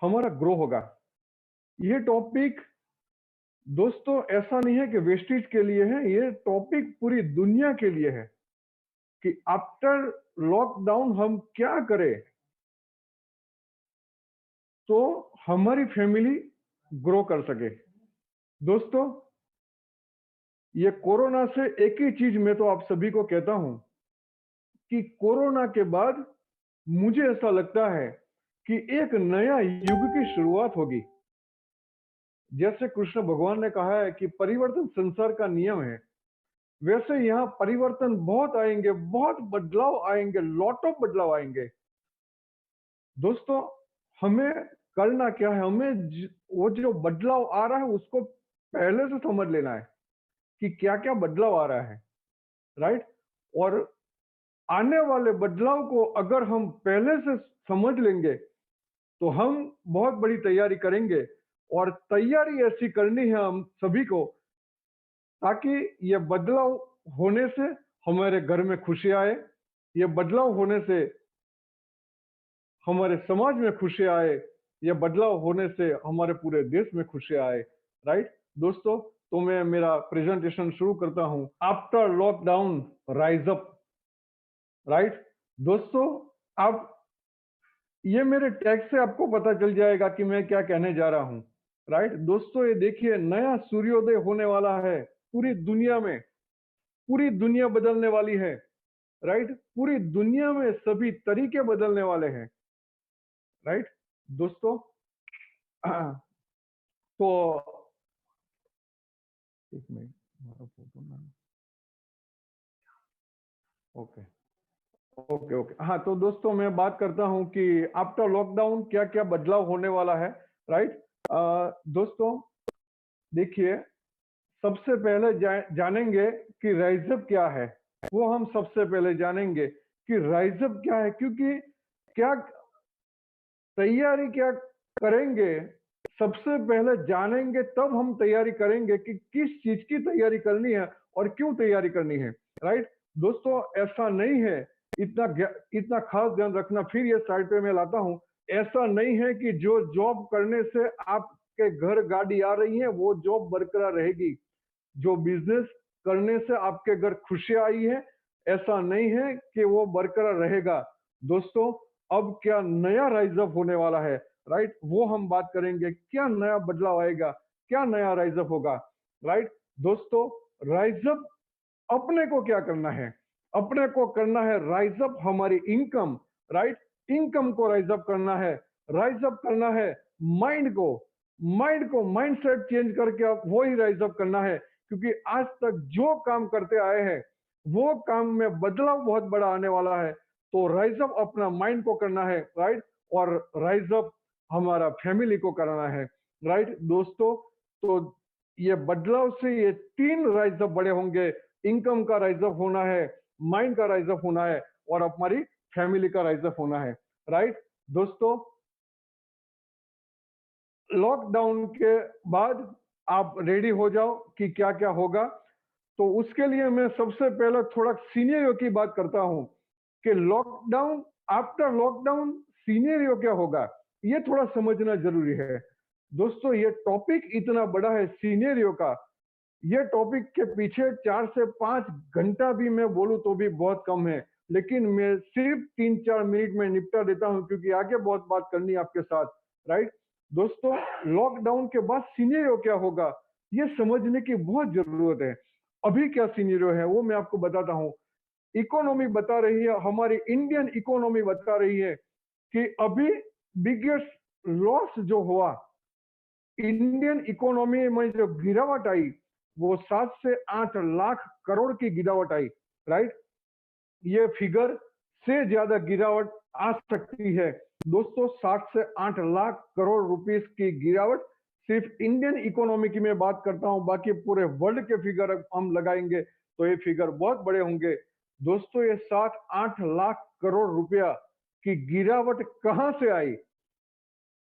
हमारा ग्रो होगा। ये टॉपिक दोस्तों ऐसा नहीं है कि वेस्टेज के लिए है, ये टॉपिक पूरी दुनिया के लिए है कि आफ्टर लॉकडाउन हम क्या करें तो हमारी फैमिली ग्रो कर सके। दोस्तों, ये कोरोना से एक ही चीज मैं तो आप सभी को कहता हूं कि कोरोना के बाद मुझे ऐसा लगता है कि एक नया युग की शुरुआत होगी। जैसे कृष्ण भगवान ने कहा है कि परिवर्तन संसार का नियम है, वैसे यहाँ परिवर्तन बहुत आएंगे, बहुत बदलाव आएंगे, लॉट ऑफ बदलाव आएंगे। दोस्तों, हमें करना क्या है, वो जो बदलाव आ रहा है उसको पहले से समझ लेना है कि क्या क्या बदलाव आ रहा है, राइट। और आने वाले बदलाव को अगर हम पहले से समझ लेंगे तो हम बहुत बड़ी तैयारी करेंगे। और तैयारी ऐसी करनी है हम सभी को ताकि ये बदलाव होने से हमारे घर में खुशी आए, ये बदलाव होने से हमारे समाज में खुशी आए, ये बदलाव होने से हमारे पूरे देश में खुशी आए, राइट। दोस्तों, तो मैं मेरा प्रेजेंटेशन शुरू करता हूं। After lockdown rise up, right. दोस्तों, आप ये मेरे टैग से आपको पता चल जाएगा कि मैं क्या कहने जा रहा हूं, राइट। दोस्तों, ये देखिए नया सूर्योदय होने वाला है पूरी दुनिया में, पूरी दुनिया बदलने वाली है, राइट। पूरी दुनिया में सभी तरीके बदलने वाले हैं, राइट। दोस्तों, तो एक मिनट, हमारा फोटो ना, ओके ओके ओके, हाँ। तो दोस्तों, मैं बात करता हूं कि आफ्टर लॉकडाउन क्या क्या बदलाव होने वाला है, राइट। दोस्तों, देखिए, सबसे पहले जानेंगे कि राइजअप क्या है। वो हम सबसे पहले जानेंगे कि राइजअप क्या है, क्योंकि क्या तैयारी क्या करेंगे, सबसे पहले जानेंगे तब हम तैयारी करेंगे कि किस चीज की तैयारी करनी है और क्यों तैयारी करनी है, राइट। दोस्तों, ऐसा नहीं है, इतना खास ध्यान रखना, फिर ये साइड पे मैं लाता हूं। ऐसा नहीं है कि जो जॉब करने से आपके घर गाड़ी आ रही है वो जॉब बरकरार रहेगी। जो बिजनेस करने से आपके घर खुशी आई है, ऐसा नहीं है कि वो बरकरार रहेगा। दोस्तों, अब क्या नया राइजअप होने वाला है, राइट, वो हम बात करेंगे। क्या नया बदलाव आएगा, क्या नया राइजअप होगा, राइट। दोस्तों, राइजअप अपने को क्या करना है, अपने को करना है राइजअप हमारी इनकम, राइट। इनकम को राइजअप करना है, राइजअप करना है माइंड को माइंडसेट चेंज करके आप वो ही राइजअप करना है। क्योंकि आज तक जो काम करते आए हैं वो काम में बदलाव बहुत बड़ा आने वाला है। तो राइजअप अपना माइंड को करना है, राइट। और राइजअप हमारा फैमिली को करना है, राइट। दोस्तों, तो ये बदलाव से ये तीन राइजअप बड़े होंगे। इनकम का राइजअप होना है, माइंड का राइजअप होना है और हमारी फैमिली का राइजअप होना है, राइट। दोस्तों, लॉकडाउन के बाद आप रेडी हो जाओ कि क्या क्या होगा। तो उसके लिए मैं सबसे पहले थोड़ा सीनियरियो की बात करता हूं कि लॉकडाउन, आफ्टर लॉकडाउन सीनियरियो क्या होगा, ये थोड़ा समझना जरूरी है। दोस्तों, ये टॉपिक इतना बड़ा है सीनियरियो का, ये टॉपिक के पीछे 4 से 5 घंटा भी मैं बोलूं तो भी बहुत कम है, लेकिन मैं सिर्फ 3-4 मिनट में निपटा देता हूं क्योंकि आगे बहुत बात करनी है आपके साथ, राइट। दोस्तों, लॉकडाउन के बाद सीनियरियो क्या होगा ये समझने की बहुत जरूरत है। अभी क्या सीनियरियो है वो मैं आपको बताता हूं। इकोनॉमी बता रही है, हमारी इंडियन इकोनॉमी बता रही है कि अभी बिगेस्ट लॉस जो हुआ इंडियन इकोनॉमी में, जो गिरावट आई वो 7 से 8 लाख करोड़ की गिरावट आई, राइट। ये फिगर से ज्यादा गिरावट आ सकती है। दोस्तों, 7 से 8 लाख करोड़ रुपीस की गिरावट सिर्फ इंडियन इकोनॉमी की मैं बात करता हूं, बाकी पूरे वर्ल्ड के फिगर हम लगाएंगे तो ये फिगर बहुत बड़े होंगे। दोस्तों, ये 7-8 लाख करोड़ रुपया की गिरावट कहां से आई?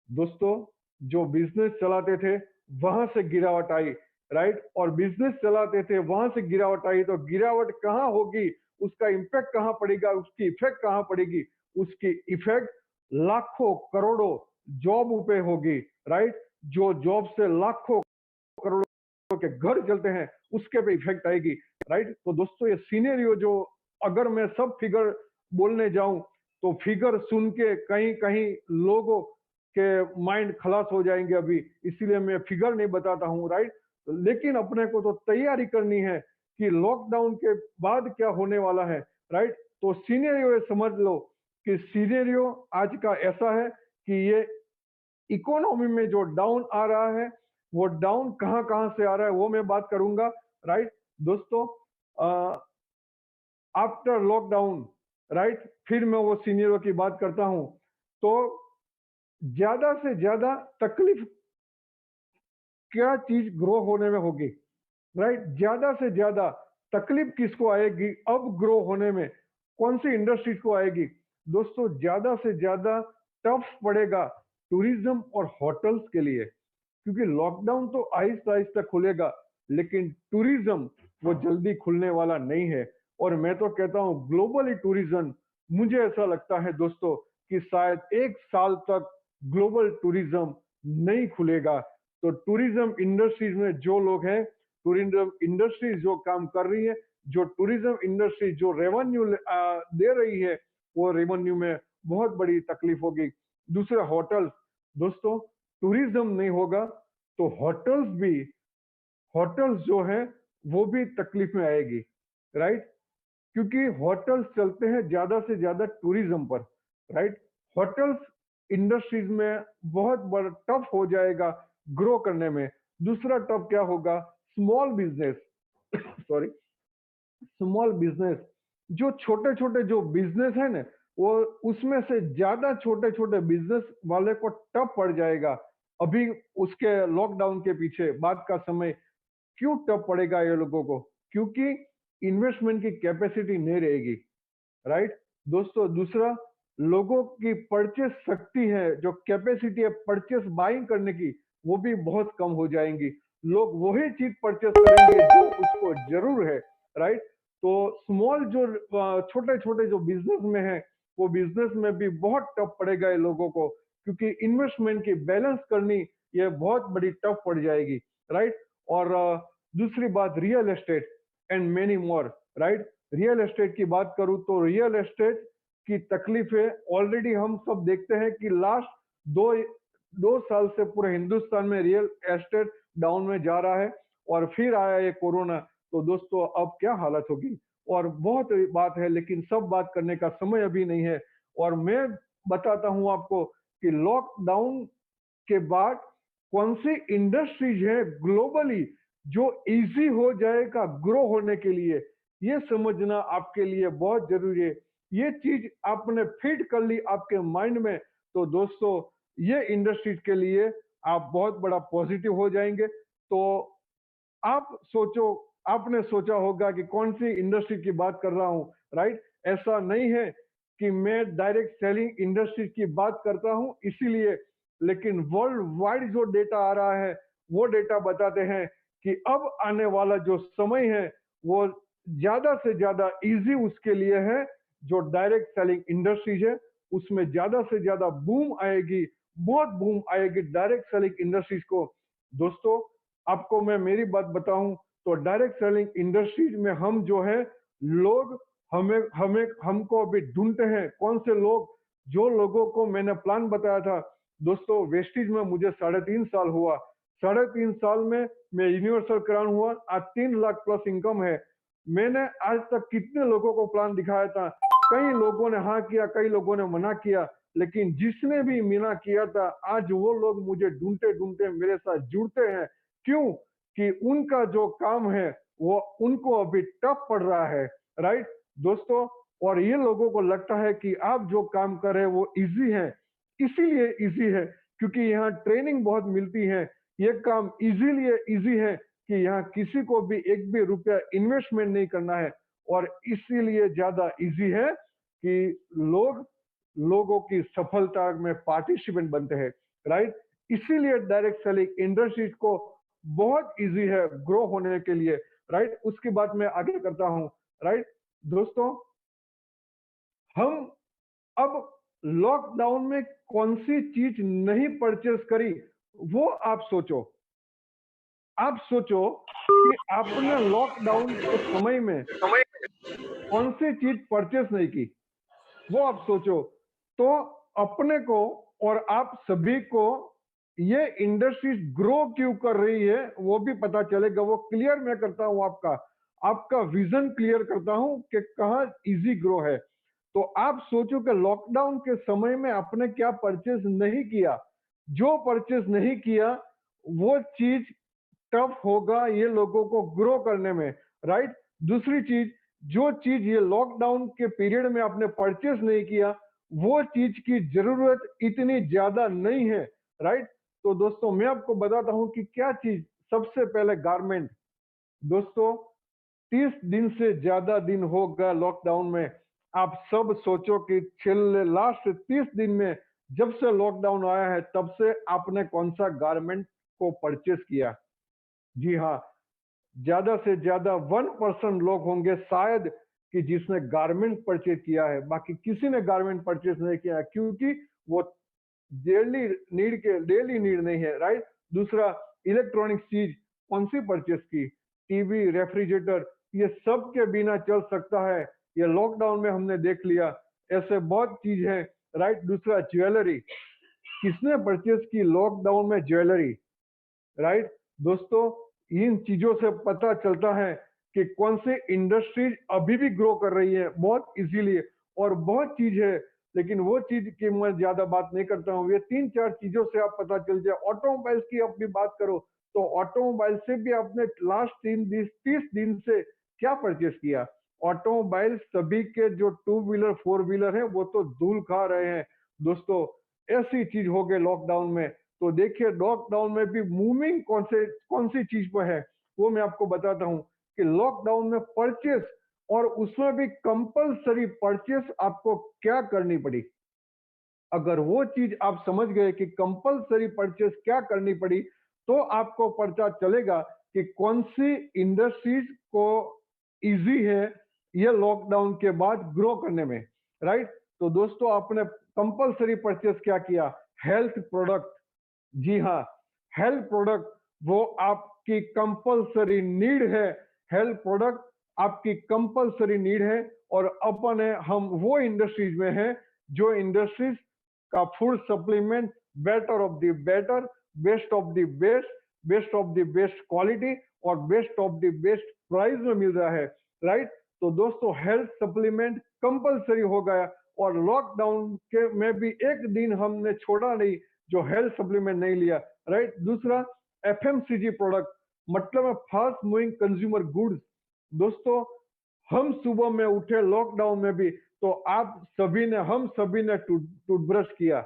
दोस्तों, जो बिजनेस चलाते थे वहां से गिरावट आई, राइट। और बिजनेस चलाते थे वहां से गिरावट आई, तो गिरावट कहां होगी, उसका इंपैक्ट कहां पड़ेगा, उसकी इफेक्ट कहां पड़ेगी? उसकी इफेक्ट लाखों करोड़ों जॉब पे होगी, राइट? जो जॉब से लाखों करोड़ों के घर चलते हैं उसके पे इफेक्ट आएगी, राइट? तो दोस्तों ये सिनेरियो जो अगर मैं सब फिगर बोलने जाऊं तो फिगर सुन के कहीं कहीं लोगों के माइंड खलास हो जाएंगे अभी, इसीलिए मैं फिगर नहीं बताता हूं, राइट? लेकिन अपने को तो तैयारी करनी है कि लॉकडाउन के बाद क्या होने वाला है, राइट? तो सिनेरियो ये समझ लो कि सिनेरियो आज का ऐसा है कि ये इकोनॉमी में जो डाउन आ रहा है वो डाउन कहां कहां से आ रहा है वो मैं बात करूंगा, राइट? दोस्तों आफ्टर लॉकडाउन, राइट, फिर मैं वो सीनियरों की बात करता हूं, तो ज्यादा से ज्यादा तकलीफ क्या चीज ग्रो होने में होगी, राइट? ज्यादा से ज्यादा तकलीफ किसको आएगी अब ग्रो होने में, कौन सी इंडस्ट्रीज को आएगी? दोस्तों ज्यादा से ज्यादा टफ पड़ेगा टूरिज्म और होटल्स के लिए, क्योंकि लॉकडाउन तो आहिस्ता आहिस्ता खुलेगा लेकिन टूरिज्म वो जल्दी खुलने वाला नहीं है। और मैं तो कहता हूं ग्लोबली टूरिज्म, मुझे ऐसा लगता है दोस्तों कि शायद 1 साल तक ग्लोबल टूरिज्म नहीं खुलेगा। तो टूरिज्म इंडस्ट्रीज में जो लोग हैं, टूरिज्म इंडस्ट्रीज जो काम कर रही है, जो टूरिज्म इंडस्ट्री जो रेवेन्यू दे रही है, वो रेवेन्यू में बहुत बड़ी तकलीफ होगी। दूसरा होटल्स, दोस्तों टूरिज्म नहीं होगा तो होटल्स जो है वो भी तकलीफ में आएगी, राइट? क्योंकि होटल्स चलते हैं ज्यादा से ज्यादा टूरिज्म पर, राइट? होटल्स इंडस्ट्रीज में बहुत बड़ा टफ हो जाएगा ग्रो करने में। दूसरा टफ क्या होगा? Small business sorry, small business, जो छोटे छोटे जो बिजनेस है ना, वो उसमें से ज्यादा छोटे छोटे बिजनेस वाले को टफ पड़ जाएगा। अभी उसके लॉकडाउन के पीछे बाद का समय क्यों टफ पड़ेगा ये लोगों को? क्योंकि इन्वेस्टमेंट की कैपेसिटी नहीं रहेगी, राइट? दोस्तों दूसरा, लोगों की परचेस शक्ति है, जो कैपेसिटी है परचेस बाइंग करने की, वो भी बहुत कम हो जाएंगी। लोग वही चीज परचेस करेंगे जो उसको जरूर है, राइट? तो स्मॉल जो छोटे छोटे जो बिजनेस में है, वो बिजनेस में भी बहुत टफ पड़ेगा ये लोगों को, क्योंकि इन्वेस्टमेंट की बैलेंस करनी ये बहुत बड़ी टफ पड़ जाएगी, राइट? और दूसरी बात real estate and many more, right? Real estate की बात करूं तो रियल एस्टेट की तकलीफें ऑलरेडी हम सब देखते हैं कि लास्ट दो 2 साल से पूरे हिंदुस्तान में रियल एस्टेट डाउन में जा रहा है, और फिर आया ये कोरोना। तो दोस्तों अब क्या हालत होगी? और बहुत बात है लेकिन सब बात करने का समय अभी नहीं है। और मैं बताता हूं आपको कि लॉकडाउन के बाद कौन सी इंडस्ट्रीज है ग्लोबली जो इजी हो जाएगा ग्रो होने के लिए, ये समझना आपके लिए बहुत जरूरी है। ये चीज आपने फिट कर ली आपके माइंड में, तो दोस्तों ये इंडस्ट्रीज के लिए आप बहुत बड़ा पॉजिटिव हो जाएंगे। तो आप सोचो, आपने सोचा होगा कि कौन सी इंडस्ट्री की बात कर रहा हूं, राइट? ऐसा नहीं है कि मैं डायरेक्ट सेलिंग इंडस्ट्री की बात करता हूं इसीलिए, लेकिन वर्ल्ड वाइड जो डेटा आ रहा है वो डेटा बताते हैं कि अब आने वाला जो समय है वो ज्यादा से ज्यादा इजी उसके लिए है। जो डायरेक्ट सेलिंग इंडस्ट्रीज है उसमें ज्यादा से ज्यादा बूम आएगी, बहुत बूम आएगी डायरेक्ट सेलिंग इंडस्ट्रीज को। दोस्तों आपको मैं मेरी बात बताऊं तो डायरेक्ट सेलिंग इंडस्ट्रीज में हम जो है लोग, हमें हमें हमको अभी ढूंढते हैं कौन से लोग, जो लोगों को मैंने प्लान बताया था। दोस्तों वेस्टीज में मुझे 3.5 साल हुआ, 3.5 साल में मैं यूनिवर्सल क्राउन हुआ, आज 3 लाख प्लस इनकम है। मैंने आज तक कितने लोगों को प्लान दिखाया था, कई लोगों ने हाँ किया, कई लोगों ने मना किया, लेकिन जिसने भी मना किया था आज वो लोग मुझे ढूंढते ढूंढते मेरे साथ जुड़ते हैं। क्यों? कि उनका जो काम है वो उनको अभी टफ पड़ रहा है, राइट दोस्तों? और ये लोगों को लगता है कि आप जो काम कर रहे हैं वो इजी है, इसीलिए इजी है क्योंकि यहाँ ट्रेनिंग बहुत मिलती है। ये काम इजीलिए इजी है कि यहाँ किसी को भी एक भी रुपया इन्वेस्टमेंट नहीं करना है, और इसीलिए ज्यादा इजी है कि लोगों की सफलता में पार्टिसिपेंट बनते हैं, राइट? इसीलिए डायरेक्ट सेलिंग इंडस्ट्रीज को बहुत इजी है ग्रो होने के लिए, राइट? उसके बाद मैं आगे करता हूं, राइट दोस्तों? हम अब लॉकडाउन में कौन सी चीज नहीं परचेस करी, वो आप सोचो। आप सोचो कि आपने लॉकडाउन के समय में कौन सी चीज परचेस नहीं की, वो आप सोचो। तो अपने को और आप सभी को ये इंडस्ट्रीज ग्रो क्यों कर रही है वो भी पता चलेगा। वो क्लियर मैं करता हूं, आपका विजन क्लियर करता हूं कि कहाँ इजी ग्रो है। तो आप सोचो कि लॉकडाउन के समय में आपने क्या परचेज नहीं किया। जो परचेज नहीं किया वो चीज टफ होगा ये लोगों को ग्रो करने में, राइट। दूसरी चीज, जो चीज ये लॉकडाउन के पीरियड में आपने परचेस नहीं किया वो चीज की जरूरत इतनी ज्यादा नहीं है, राइट। तो दोस्तों मैं आपको बताता हूं कि क्या चीज। सबसे पहले गारमेंट। दोस्तों 30 दिन से ज्यादा दिन हो गया लॉकडाउन में। आप सब सोचो कि छिले लास्ट 30 दिन में जब से लॉकडाउन आया है तब से आपने कौन सा गारमेंट को परचेस किया। जी हाँ, ज्यादा से ज्यादा 1% लोग होंगे शायद कि जिसने गारमेंट परचेज किया है, बाकी किसी ने गारमेंट परचेज नहीं किया है, क्योंकि वो डेली नीड नहीं है, राइट। दूसरा, इलेक्ट्रॉनिक चीज कौन सी परचेज की, टीवी, रेफ्रिजरेटर, ये सब के बिना चल सकता है, ये लॉकडाउन में हमने देख लिया। ऐसे बहुत चीज है, राइट। दूसरा, ज्वेलरी, किसने परचेज की लॉकडाउन में ज्वेलरी, राइट। दोस्तों इन चीजों से पता चलता है कि कौन सी इंडस्ट्रीज अभी भी ग्रो कर रही है बहुत इजीली। और बहुत चीज है, लेकिन वो चीज की मैं ज्यादा बात नहीं करता हूँ। ये 3-4 चीजों से आप पता चल जाए। ऑटोमोबाइल्स की आप भी बात करो तो ऑटोमोबाइल से भी आपने लास्ट 30 दिन से क्या परचेस किया। ऑटोमोबाइल सभी के जो 2 व्हीलर 4 व्हीलर है वो तो धूल खा रहे हैं। दोस्तों ऐसी चीज हो गई लॉकडाउन में। तो देखिए लॉकडाउन में भी मूविंग कौन सी चीज पर है वो मैं आपको बताता हूं कि लॉकडाउन में परचेस, और उसमें भी कंपलसरी परचेस आपको क्या करनी पड़ी। अगर वो चीज आप समझ गए कि कंपलसरी परचेस क्या करनी पड़ी तो आपको पता चलेगा कि कौन सी इंडस्ट्रीज को इजी है ये लॉकडाउन के बाद ग्रो करने में, राइट। तो दोस्तों आपने कंपलसरी परचेस क्या किया, हेल्थ प्रोडक्ट। जी हाँ, हेल्थ प्रोडक्ट वो आपकी कंपलसरी नीड है। हेल्थ प्रोडक्ट आपकी कंपलसरी नीड है। और अपन है, हम वो इंडस्ट्रीज में हैं जो इंडस्ट्रीज का food supplement better of the better, best of the best, best of the best quality और best of the best price में मिल रहा है, राइट। तो दोस्तों हेल्थ सप्लीमेंट कंपलसरी हो गया। और लॉकडाउन के में भी एक दिन हमने छोड़ा नहीं जो हेल्थ सप्लीमेंट नहीं लिया, राइट। दूसरा, एफएमसीजी प्रोडक्ट, मतलब फास्ट मूविंग कंज्यूमर गुड्स। दोस्तों हम सुबह में उठे लॉकडाउन में भी तो हम सभी ने टूथब्रश किया,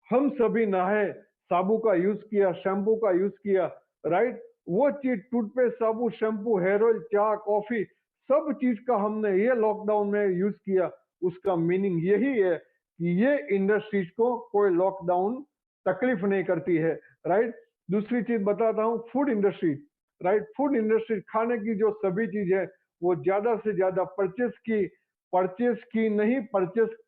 हम सभी नहाए, साबु का यूज किया, शैम्पू का यूज किया, राइट। वो चीज टूथपेस्ट, साबु, शैम्पू, हेयर ऑयल, चाय, कॉफी, सब चीज का हमने ये लॉकडाउन में यूज किया। उसका मीनिंग यही है कि ये इंडस्ट्रीज को कोई लॉकडाउन तकलीफ नहीं करती है, राइट। दूसरी चीज बताता हूँ, food industry, right. Food industry खाने की जो सभी चीज है वो ज्यादा से ज्यादा परचेस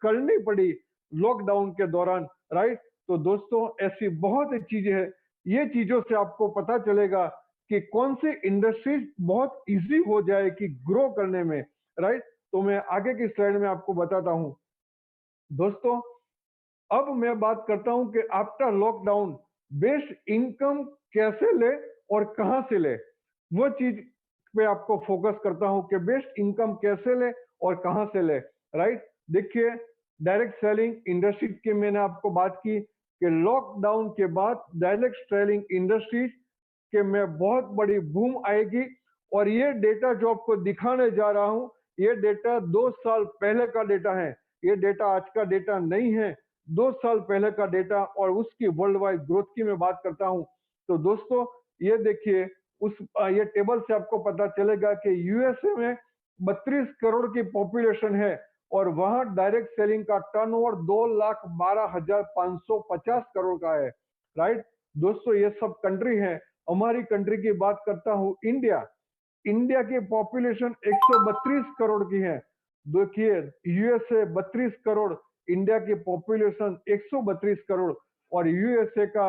करनी पड़ी लॉकडाउन के दौरान, राइट। तो दोस्तों ऐसी बहुत चीजें हैं, ये चीजों से आपको पता चलेगा कि कौन सी इंडस्ट्रीज बहुत इजी हो जाएगी ग्रो करने में, राइट। तो मैं आगे की स्लाइड में आपको बताता हूं। दोस्तों अब मैं बात करता हूं कि आफ्टर लॉकडाउन बेस्ट इनकम कैसे ले और कहां से ले। वो चीज पे आपको फोकस करता हूं कि बेस्ट इनकम कैसे ले और कहां से ले, राइट। देखिए डायरेक्ट सेलिंग इंडस्ट्री की मैंने आपको बात की कि लॉकडाउन के बाद डायरेक्ट सेलिंग इंडस्ट्रीज के में बहुत बड़ी बूम आएगी। और ये डेटा जो आपको दिखाने जा रहा हूं ये डेटा 2 साल पहले का डेटा है, ये डेटा आज का डेटा नहीं है, 2 साल पहले का डेटा। और उसकी वर्ल्ड वाइड ग्रोथ की मैं बात करता हूं। तो दोस्तों ये देखिए ये टेबल से आपको पता चलेगा कि यूएसए में 32 करोड़ की पॉपुलेशन है और वहां डायरेक्ट सेलिंग का टर्नओवर 2,12,550 करोड़ का है, राइट। दोस्तों ये सब कंट्री है। हमारी कंट्री की बात करता हूं, इंडिया। इंडिया की पॉपुलेशन 132 करोड़ की है। देखिए यूएसए 32 करोड़, इंडिया की पॉपुलेशन 132 करोड़ और यूएसए का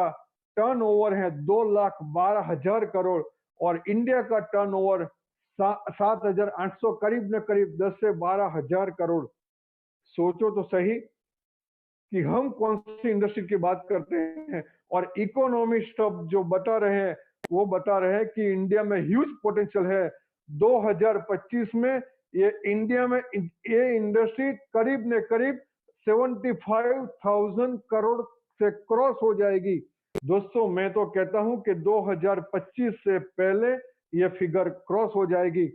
टर्नओवर है 2,12,000 करोड़ और इंडिया का टर्नओवर 7,800 करीब न करीब 10 से 12,000 करोड़। सोचो तो सही कि हम कौन सी इंडस्ट्री की बात करते हैं और इकोनॉमिस्ट अब जो बता रहे हैं वो बता रहे हैं कि इंडिया में ह्यूज पोटेंशियल है। 2025 में ये इंडिया में ये इंडस्ट्री करीब ने करीब 75,000 करोड़ से क्रॉस हो जाएगी। दोस्तों मैं तो कहता हूं कि 2025 से पहले ये फिगर क्रॉस हो जाएगी।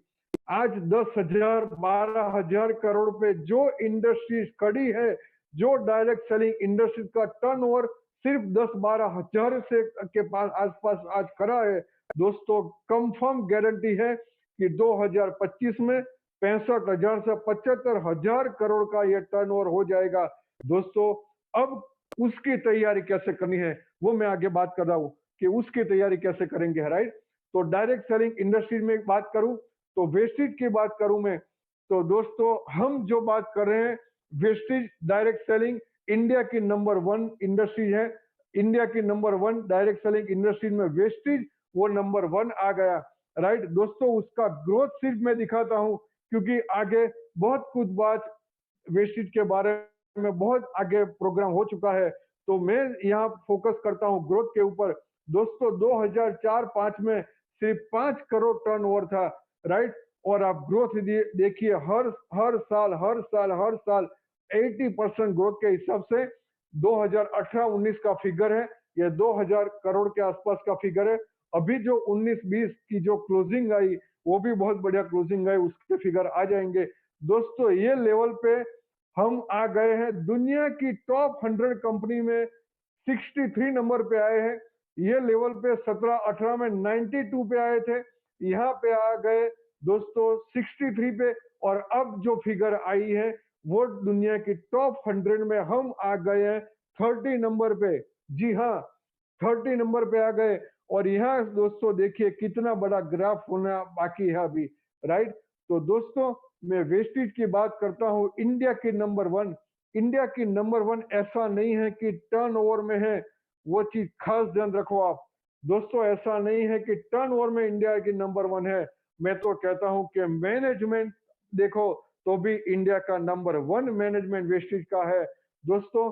आज 10,000 12,000 करोड़ पे जो इंडस्ट्री खड़ी है, जो डायरेक्ट सेलिंग इंडस्ट्री का टर्नओवर सिर्फ 10-12 हजार से के पास आसपास आज खड़ा है। दोस्तों कंफर्म गारंटी है कि 2025 में 65,000 से 75,000 करोड़ का यह टर्नओवर हो जाएगा। दोस्तों अब उसकी तैयारी कैसे करनी है वो मैं आगे बात कर रहा हूं कि उसकी तैयारी कैसे करेंगे, राइट। तो डायरेक्ट सेलिंग इंडस्ट्री में बात करूं तो वेस्टेज की बात करूं मैं, तो दोस्तों हम जो बात कर रहे हैं वेस्टेज डायरेक्ट सेलिंग इंडिया की नंबर 1 इंडस्ट्री है। इंडिया की नंबर 1 डायरेक्ट सेलिंग इंडस्ट्री में वेस्टेज वो नंबर 1 आ गया, राइट। दोस्तों उसका ग्रोथ सिर्फ मैं दिखाता हूं क्योंकि आगे बहुत कुछ बात वेस्टेज के बारे में बहुत आगे प्रोग्राम हो चुका है, तो मैं यहाँ फोकस करता हूँ ग्रोथ के ऊपर। दोस्तों 2004-5 में सिर्फ 5 करोड़ टर्नओवर था, राइट। और आप ग्रोथ देखिए हर साल 80% ग्रोथ के हिसाब से 2018-19 का फिगर है, ये 2,000 करोड़ के आसपास का फिगर है। अभी जो 19-20 की जो क्लोजिंग आई वो भी बहुत बढ़िया क्लोजिंग आई, उसके फिगर आ जाएंगे। दोस्तों ये लेवल पे हम आ गए हैं, दुनिया की टॉप 100 कंपनी में 63 नंबर पे आए हैं। ये लेवल पे 17-18 में 92 पे आए थे, यहाँ पे आ गए दोस्तों 63 पे और अब जो फिगर आई है वो दुनिया की टॉप 100 में हम आ गए हैं 30 नंबर पे। जी हाँ 30 नंबर पे आ गए और यहाँ दोस्तों देखिए कितना बड़ा ग्राफ होना बाकी है अभी, राइट। तो दोस्तों मैं वेस्टेज की बात करता हूँ इंडिया की नंबर 1। इंडिया की नंबर 1 ऐसा नहीं है कि टर्नओवर में है, वो चीज खास ध्यान रखो आप। दोस्तों ऐसा नहीं है कि टर्नओवर में इंडिया की नंबर 1 है, मैं तो कहता हूं कि मैनेजमेंट देखो तो भी इंडिया का नंबर 1 मैनेजमेंट वेस्टेज का है। दोस्तों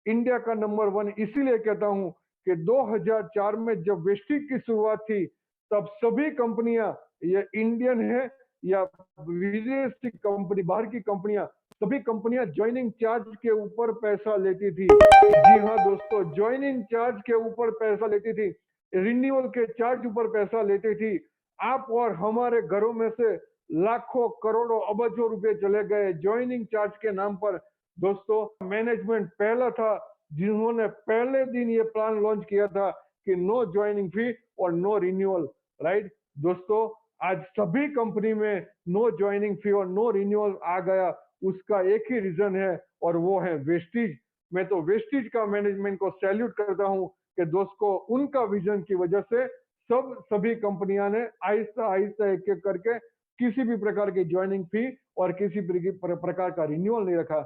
इंडिया का नंबर 1 इसीलिए कहता हूं कि 2004 में जब वेस्टेज की शुरुआत थी तब सभी कंपनियां ये इंडियन है या विदेशी कंपनी बाहर की कंपनियां सभी कंपनियां ज्वाइनिंग चार्ज के ऊपर पैसा लेती थी। जी हाँ दोस्तों ज्वाइनिंग चार्ज के ऊपर पैसा लेती थी, रिन्यूअल के चार्ज ऊपर पैसा लेती थी। आप और हमारे घरों में से लाखों करोड़ों अबजों रुपए चले गए ज्वाइनिंग चार्ज के नाम पर। दोस्तों मैनेजमेंट पहला था जिन्होंने पहले दिन ये प्लान लॉन्च किया था कि नो ज्वाइनिंग फी और नो रिन्यूअल, राइट। दोस्तों आज सभी कंपनी में नो ज्वाइनिंग फी और नो रिन्यूअल आ गया, उसका एक ही रीजन है और वो है वेस्टेज। मैं तो वेस्टेज का मैनेजमेंट को सैल्यूट करता हूं कि दोस्तों उनका विजन की वजह से सभी कंपनियां ने आहिस्ता आहिस्ता एक एक करके किसी भी प्रकार की ज्वाइनिंग फी और किसी प्रकार का रिन्यूअल नहीं रखा।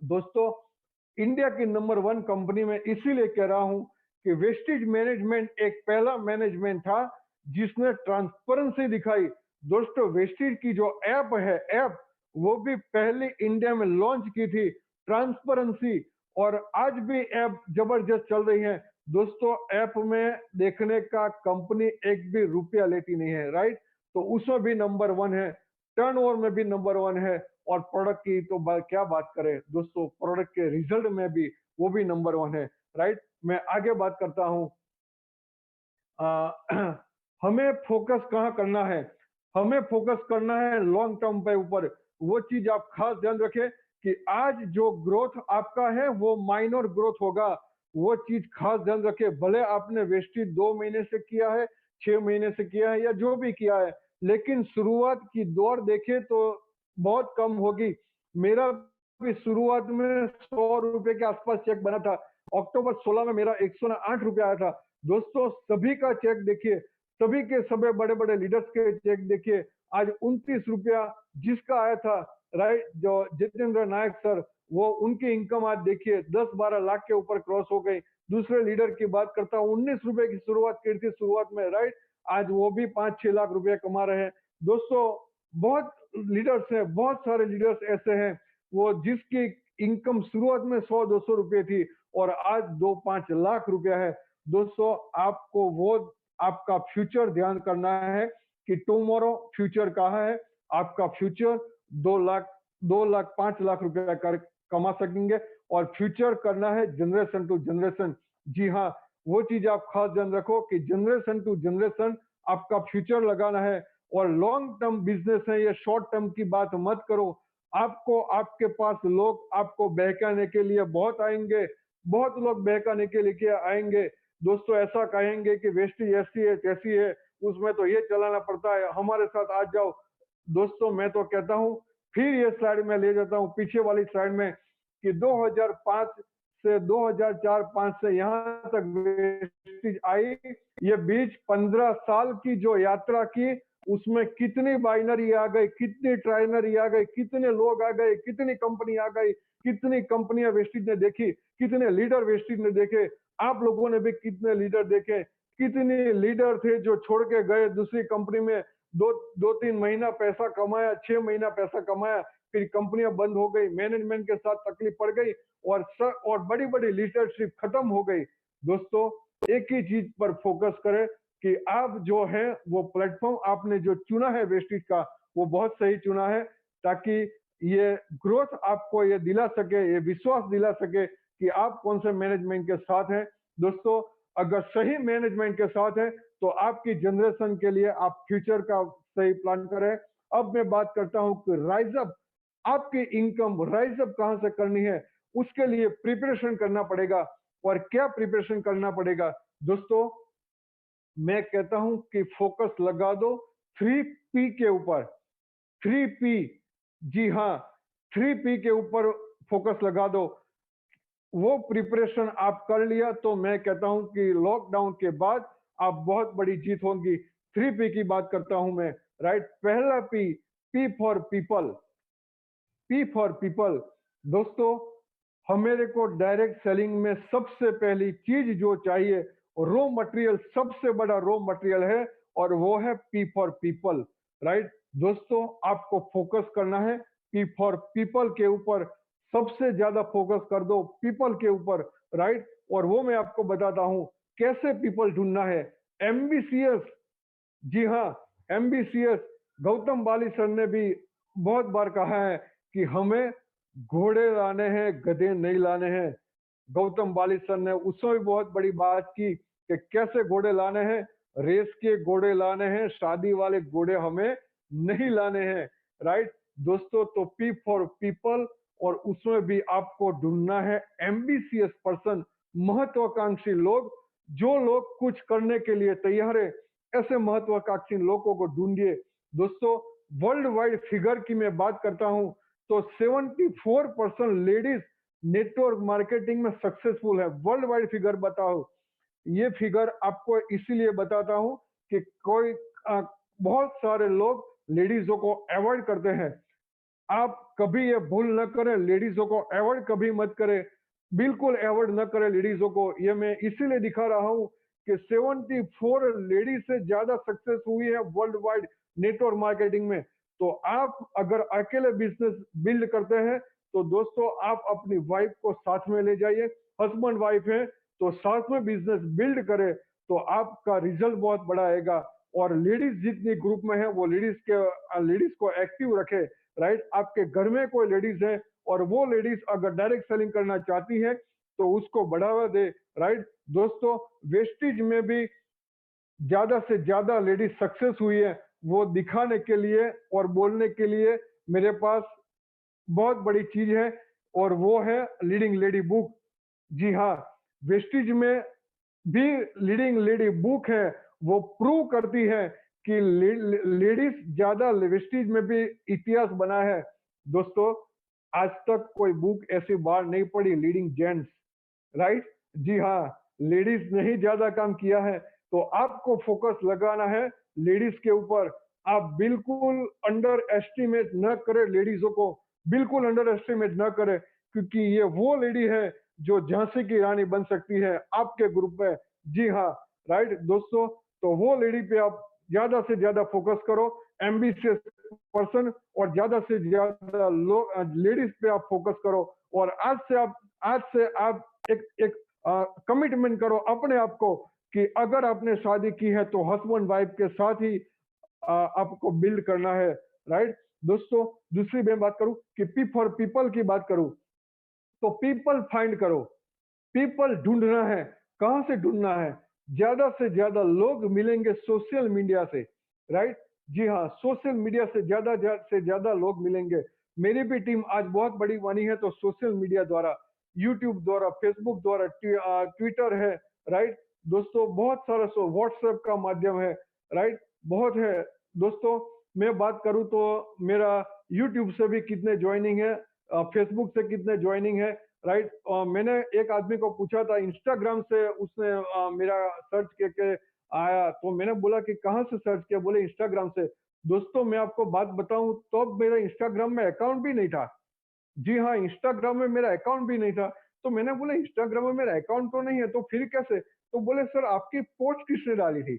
दोस्तों इंडिया की नंबर 1 कंपनी में इसीलिए कह रहा हूं कि वेस्टेज मैनेजमेंट एक पहला मैनेजमेंट था जिसने ट्रांसपेरेंसी दिखाई। दोस्तों वेस्टेज की जो ऐप है ऐप वो भी पहले इंडिया में लॉन्च की थी ट्रांसपेरेंसी, और आज भी ऐप जबरदस्त चल रही है। दोस्तों ऐप में देखने का कंपनी एक भी रुपया लेती नहीं है, राइट। तो उसमें भी नंबर 1 है, टर्नओवर में भी नंबर 1 है और प्रोडक्ट की तो क्या बात करें दोस्तों, प्रोडक्ट के रिजल्ट में भी वो भी नंबर 1 है, राइट। मैं आगे बात करता हूं हमें फोकस कहाँ करना है, हमें फोकस करना है लॉन्ग टर्म पे ऊपर। वो चीज आप खास ध्यान रखें कि आज जो ग्रोथ आपका है वो माइनर ग्रोथ होगा, वो चीज खास ध्यान रखें। भले आपने वेस्टेज 2 महीने से किया है 6 महीने से किया है या जो भी किया है, लेकिन शुरुआत की दौर देखे तो बहुत कम होगी। मेरा भी शुरुआत में 100 रुपए के आसपास चेक बना था, अक्टूबर 16 में मेरा 108 रुपया आया था। दोस्तों सभी का चेक देखिए, सभी के सभी बड़े बड़े लीडर्स के चेक देखिए, आज 29 रुपया जिसका आया था, राइट, जो जितेंद्र नायक सर वो उनकी इनकम आज देखिए 10-12 लाख के ऊपर क्रॉस हो गई। दूसरे लीडर की बात करता हूँ, 19 रुपए की शुरुआत की थी शुरुआत में, राइट? आज वो भी 5-6 लाख रुपए कमा रहे हैं। दोस्तों, बहुत लीडर्स हैं, बहुत सारे लीडर्स ऐसे हैं, वो जिसकी इनकम शुरुआत में 100-200 रुपए थी और आज 2-5 लाख रुपया है। दोस्तों, आपको वो आपका फ्यूचर ध्यान करना है कि टुमारो फ्यूचर कहाँ है। आपका फ्यूचर 2 लाख 5 लाख रुपया कर कमा सकेंगे और फ्यूचर करना है जनरेशन टू जनरेशन। जी हाँ, वो चीज आप खास ध्यान रखो कि जनरेशन टू जनरेशन आपका फ्यूचर लगाना है और लॉन्ग टर्म बिजनेस है, ये शॉर्ट टर्म की बात मत करो। आपको आपके पास लोग आपको बहकाने के लिए बहुत आएंगे, बहुत लोग बहकाने के लिए आएंगे। दोस्तों, ऐसा कहेंगे कि वेस्टी ऐसी है तैसी है, उसमें तो ये चलाना पड़ता है, हमारे साथ आ जाओ। दोस्तों, मैं तो कहता हूँ, फिर ये स्लाइड में ले जाता हूँ पीछे वाली स्लाइड में कि 2005 से 2004-5 से यहाँ तक वेस्टीज आई। ये बीच 15 साल की जो यात्रा की, उसमें कितनी बाइनरी आ गई, कितनी ट्राइनरी आ गई, कितने लोग आ गए, कितनी कंपनी आ गई, कितनी कंपनियां वेस्टीज ने देखी, कितने लीडर वेस्टीज ने देखे। आप लोगों ने भी कितने लीडर देखे, कितने लीडर थे जो छोड़ के गए दूसरी कंपनी में, 2-3 महीना पैसा कमाया, 6 महीना पैसा कमाया, फिर कंपनियां बंद हो गई, मैनेजमेंट के साथ तकलीफ पड़ गई और बड़ी बड़ी लीडरशिप खत्म हो गई। दोस्तों, एक ही चीज पर फोकस करें कि आप जो है वो प्लेटफॉर्म आपने जो चुना है वेस्टीज का, वो बहुत सही चुना है, ताकि ये ग्रोथ आपको ये दिला सके, ये विश्वास दिला सके कि आप कौन से मैनेजमेंट के साथ हैं। दोस्तों, अगर सही मैनेजमेंट के साथ हैं तो आपकी जनरेशन के लिए आप फ्यूचर का सही प्लान करें। अब मैं बात करता हूं कि राइज अप, आपकी इनकम राइज अप कहां से करनी है, उसके लिए प्रिपरेशन करना पड़ेगा। और क्या प्रिपरेशन करना पड़ेगा? दोस्तों, मैं कहता हूं कि फोकस लगा दो 3P के ऊपर। 3P, जी हाँ, 3P के ऊपर फोकस लगा दो। वो प्रिपरेशन आप कर लिया तो मैं कहता हूं कि लॉकडाउन के बाद आप बहुत बड़ी जीत होंगी। 3P की बात करता हूं मैं, राइट? पहला P, P for people. P for people. दोस्तों, हमें को डायरेक्ट सेलिंग में सबसे पहली चीज जो चाहिए, रॉ मटेरियल, सबसे बड़ा रॉ मटेरियल है और वो है पी फॉर पीपल, राइट? दोस्तों, आपको फोकस करना है पी फॉर पीपल के ऊपर, सबसे ज्यादा फोकस कर दो पीपल के ऊपर, राइट? और वो मैं आपको बताता हूं कैसे पीपल ढूंढना है। एम्बिशियस, जी हाँ, एम्बिशियस। गौतम बाली सर ने भी बहुत बार कहा है कि हमें घोड़े लाने हैं, गधे नहीं लाने हैं। गौतम बाली सर ने उसमें भी बहुत बड़ी बात की कि कैसे घोड़े लाने हैं, रेस के घोड़े लाने हैं, शादी वाले घोड़े हमें नहीं लाने हैं, राइट? दोस्तों, तो पी फॉर पीपल, और उसमें भी आपको ढूंढना है एम्बिशियस पर्सन, महत्वाकांक्षी लोग, जो लोग कुछ करने के लिए तैयार है, ऐसे महत्वाकांक्षी लोगों को ढूंढिए। दोस्तों, वर्ल्ड वाइड फिगर की मैं बात करता हूं तो 74% लेडीज नेटवर्क मार्केटिंग में सक्सेसफुल है। वर्ल्ड वाइड फिगर बताओ, ये फिगर आपको इसीलिए बताता हूं कि बहुत सारे लोग लेडीजों को अवॉइड करते हैं। आप कभी ये भूल न करें, लेडीजों को अवॉइड कभी मत करें, बिल्कुल अवॉइड न करें लेडीजों को। ये मैं इसीलिए दिखा रहा हूं कि 74 लेडीज से ज्यादा सक्सेस हुई है वर्ल्ड वाइड नेटवर्क मार्केटिंग में। तो आप अगर अकेले बिजनेस बिल्ड करते हैं तो दोस्तों, आप अपनी वाइफ को साथ में ले जाइए, हस्बैंड वाइफ है तो साथ में बिजनेस बिल्ड करें तो आपका रिजल्ट बहुत बड़ा आएगा। और लेडीज जितनी ग्रुप में है वो लेडीज को एक्टिव रखे, राइट? आपके घर में कोई लेडीज है और वो लेडीज अगर डायरेक्ट सेलिंग करना चाहती है तो उसको बढ़ावा दे, राइट? दोस्तों, वेस्टीज में भी ज्यादा से ज्यादा लेडीज सक्सेस हुई है, वो दिखाने के लिए और बोलने के लिए मेरे पास बहुत बड़ी चीज है और वो है लीडिंग लेडी बुक। जी हाँ, वेस्टीज में भी लीडिंग लेडी बुक है, वो प्रूव करती है कि लेडीज ज्यादा वेस्टीज में भी इतिहास बना है। दोस्तों, आज तक कोई बुक ऐसी बाहर नहीं पड़ी लीडिंग जेंट्स, राइट? जी हाँ, लेडीज ने ही ज्यादा काम किया है, तो आपको फोकस लगाना है लेडीज के ऊपर। आप बिल्कुल अंडर एस्टिमेट न करें लेडीजों को, बिल्कुल अंडर एस्टिमेट न करें। क्योंकि ये वो लेडी है जो झांसी की रानी बन सकती है आपके ग्रुप में। जी हाँ, राइट दोस्तों, तो वो लेडी पे आप ज्यादा से ज्यादा फोकस करो, एम्बिशियस पर्सन, और ज्यादा से ज्यादा लोग लेडीज पे आप फोकस करो। और आज से आप एक कमिटमेंट करो अपने आप को कि अगर आपने शादी की है तो हस्बैंड वाइफ के साथ ही आपको बिल्ड करना है, राइट दोस्तों। दूसरी मैं बात करूं कि पी फॉर पीपल की बात करूं, तो पीपल फाइंड करो, पीपल ढूंढना है। कहां से ढूंढना है? ज्यादा से ज्यादा लोग मिलेंगे सोशल मीडिया से, राइट। जी हाँ, सोशल मीडिया से से ज्यादा लोग मिलेंगे। मेरी भी टीम आज बहुत बड़ी बनी है, तो सोशल मीडिया द्वारा, यूट्यूब द्वारा, फेसबुक द्वारा, ट्विटर है, राइट दोस्तों, बहुत सारा व्हाट्सएप का माध्यम है, राइट, बहुत है दोस्तों। मैं बात करूं तो मेरा यूट्यूब से भी कितने ज्वाइनिंग है, फेसबुक से कितने ज्वाइनिंग है, राइट। मैंने एक आदमी को पूछा था इंस्टाग्राम से, उसने मेरा सर्च करके आया, तो मैंने बोला कि कहाँ से सर्च किया? बोले इंस्टाग्राम से। दोस्तों मैं आपको बात बताऊं, तो मेरा इंस्टाग्राम में अकाउंट भी नहीं था। जी हाँ, इंस्टाग्राम में मेरा अकाउंट भी नहीं था। तो मैंने बोला इंस्टाग्राम में मेरा अकाउंट तो नहीं है, तो फिर कैसे? तो बोले सर आपकी पोस्ट किसने डाली थी,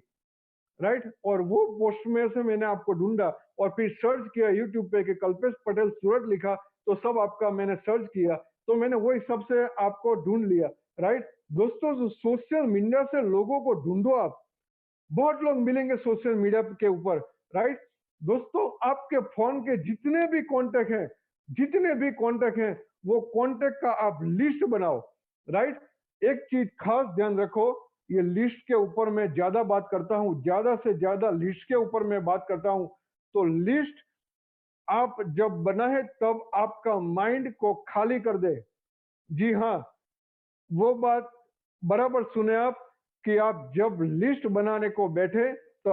राइट। और वो पोस्ट में से मैंने आपको ढूंढा और फिर सर्च किया यूट्यूब पे कि कल्पेश पटेल सूरत लिखा, तो सब आपका मैंने सर्च किया, तो मैंने वही सबसे आपको ढूंढ लिया, राइट दोस्तों। जो सोशल मीडिया से लोगों को ढूंढो आप, बहुत लोग मिलेंगे सोशल मीडिया के ऊपर, राइट दोस्तों। आपके फोन के जितने भी कॉन्टेक्ट हैं, वो कॉन्टेक्ट का आप लिस्ट बनाओ, राइट। एक चीज खास ध्यान रखो, ये लिस्ट के ऊपर मैं ज्यादा बात करता हूं, ज्यादा से ज्यादा लिस्ट के ऊपर मैं बात करता हूं। तो लिस्ट आप जब बनाए तब आपका माइंड को खाली कर दे। जी हाँ, वो बात बराबर सुने आप, कि आप जब लिस्ट बनाने को बैठे तो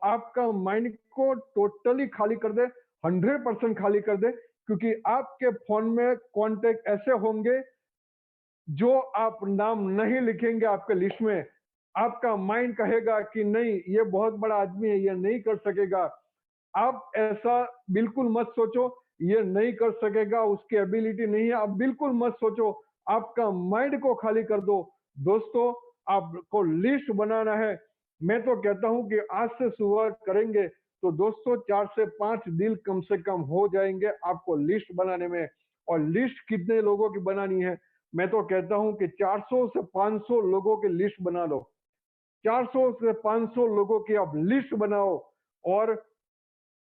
आपका माइंड को टोटली खाली कर दे, 100% खाली कर दे, क्योंकि आपके फोन में कॉन्टेक्ट ऐसे होंगे जो आप नाम नहीं लिखेंगे आपके लिस्ट में, आपका माइंड कहेगा कि नहीं ये बहुत बड़ा आदमी है, ये नहीं कर सकेगा। आप ऐसा बिल्कुल मत सोचो, ये नहीं कर सकेगा, उसकी एबिलिटी नहीं है, आप बिल्कुल मत सोचो। आपका माइंड को खाली कर दो दोस्तों। आपको लिस्ट बनाना है। मैं तो कहता हूं कि आज से शुरुआत करेंगे तो दोस्तों 4 से 5 दिन कम से कम हो जाएंगे आपको लिस्ट बनाने में। और लिस्ट कितने लोगों की बनानी है? मैं तो कहता हूं कि 400 से 500 लोगों की लिस्ट बना लो। 400 से 500 लोगों की आप लिस्ट बनाओ, और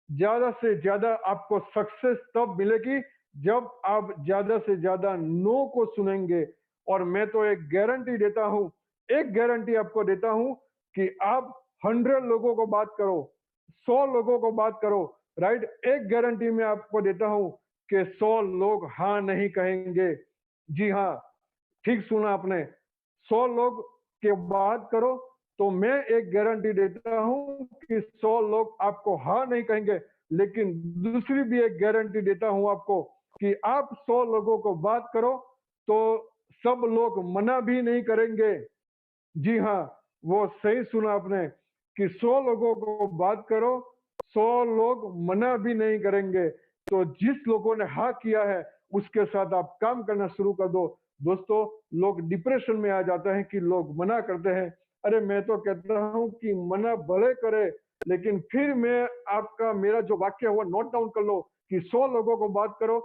ज्यादा से ज्यादा आपको सक्सेस तब मिलेगी जब आप ज्यादा से ज्यादा नो को सुनेंगे। और मैं तो एक गारंटी देता हूं, एक गारंटी आपको देता हूं कि आप 100 लोगों को बात करो, 100 लोगों को बात करो, राइट, एक गारंटी मैं आपको देता हूं कि 100 लोग हाँ नहीं कहेंगे। जी हाँ, ठीक सुना आपने, 100 लोग के बात करो तो मैं एक गारंटी देता हूं कि 100 लोग आपको हाँ नहीं कहेंगे। लेकिन दूसरी भी एक गारंटी देता हूं आपको कि आप 100 लोगों को बात करो तो सब लोग मना भी नहीं करेंगे। जी हाँ, वो सही सुना आपने कि 100 लोगों को बात करो, 100 लोग मना भी नहीं करेंगे। तो जिस लोगों ने हाँ किया है उसके साथ आप काम करना शुरू कर दो। दोस्तों, लोग डिप्रेशन में आ जाते हैं कि लोग मना करते हैं। अरे मैं तो कहता हूं कि मना भले करे, लेकिन फिर मैं आपका मेरा जो वाक्य है वो नोट डाउन कर लो कि 100 लोगों को बात करो,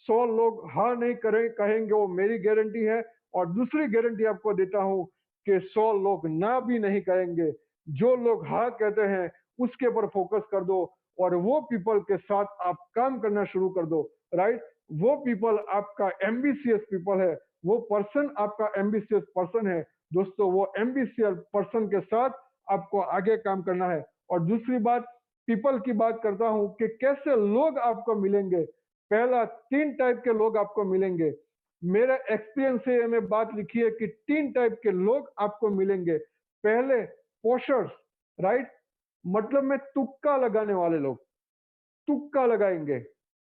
100 लोग हाँ नहीं कहेंगे, वो मेरी गारंटी है। और दूसरी गारंटी आपको देता हूं कि 100 लोग ना भी नहीं कहेंगे। जो लोग हाँ कहते हैं उसके ऊपर फोकस कर दो, और वो पीपल के साथ आप काम करना शुरू कर दो, राइट। वो पीपल आपका एम्बिशियस पीपल है, वो पर्सन आपका एम्बिशियस पर्सन है दोस्तों। वो एम्बिशियस पर्सन के साथ आपको आगे काम करना है। और दूसरी बात, पीपल की बात करता हूं कि कैसे लोग आपको मिलेंगे। पहला, 3 टाइप के लोग आपको मिलेंगे। मेरा एक्सपीरियंस से मैं बात लिखी है कि 3 टाइप के लोग आपको मिलेंगे। पहले, पोशर्स, राइट, मतलब में तुक्का लगाने वाले लोग, तुक्का लगाएंगे।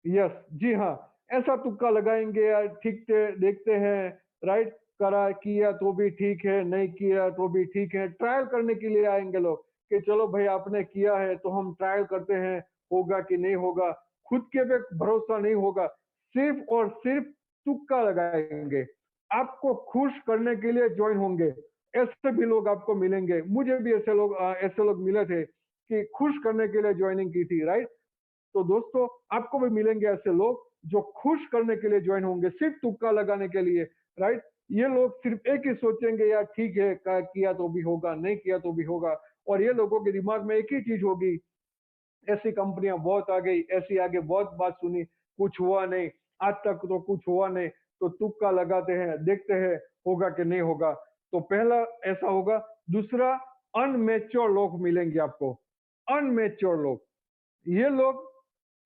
यस, जी हाँ, ऐसा तुक्का लगाएंगे यार, ठीक से देखते हैं, राइट, करा किया तो भी ठीक है, नहीं किया तो भी ठीक है, ट्रायल करने के लिए आएंगे लोग कि चलो भाई आपने किया है तो हम ट्रायल करते हैं, होगा कि नहीं होगा। खुद के पे भरोसा नहीं होगा, सिर्फ और सिर्फ तुक्का लगाएंगे, आपको खुश करने के लिए ज्वाइन होंगे। ऐसे भी लोग आपको मिलेंगे, मुझे भी ऐसे लोग मिले थे कि खुश करने के लिए ज्वाइनिंग की थी, राइट? तो दोस्तों आपको भी मिलेंगे ऐसे लोग जो खुश करने के लिए ज्वाइन होंगे, सिर्फ तुक्का लगाने के लिए, राइट? ये लोग सिर्फ एक ही सोचेंगे, यार ठीक है, किया तो भी होगा, नहीं किया तो भी होगा। और ये लोगों के दिमाग में एक ही चीज होगी, ऐसी कंपनियां बहुत आ गई, ऐसी आगे बहुत बात सुनी, कुछ हुआ नहीं, आज तक तो कुछ हुआ नहीं, तो तुक्का लगाते हैं, देखते हैं होगा कि नहीं होगा। तो पहला ऐसा होगा। दूसरा, अनमेच्योर लोग मिलेंगे आपको, अनमेच्योर लोग। ये लोग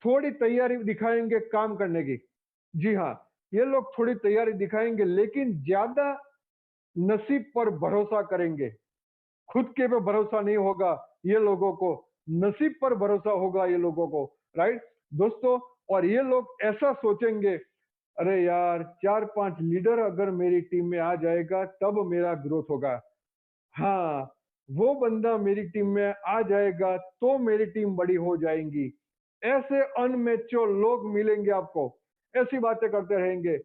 थोड़ी तैयारी दिखाएंगे काम करने की। जी हाँ, ये लोग थोड़ी तैयारी दिखाएंगे, लेकिन ज्यादा नसीब पर भरोसा करेंगे। खुद के पे भरोसा नहीं होगा ये लोगों को, नसीब पर भरोसा होगा ये लोगों को, राइट दोस्तों? और ये लोग ऐसा सोचेंगे, अरे यार 4-5 लीडर अगर मेरी टीम में आ जाएगा तब मेरा ग्रोथ होगा। हाँ, वो बंदा मेरी टीम में आ जाएगा तो मेरी टीम बड़ी हो जाएगी। ऐसे अनमेच्योर लोग मिलेंगे आपको, ऐसी बातें करते रहेंगे।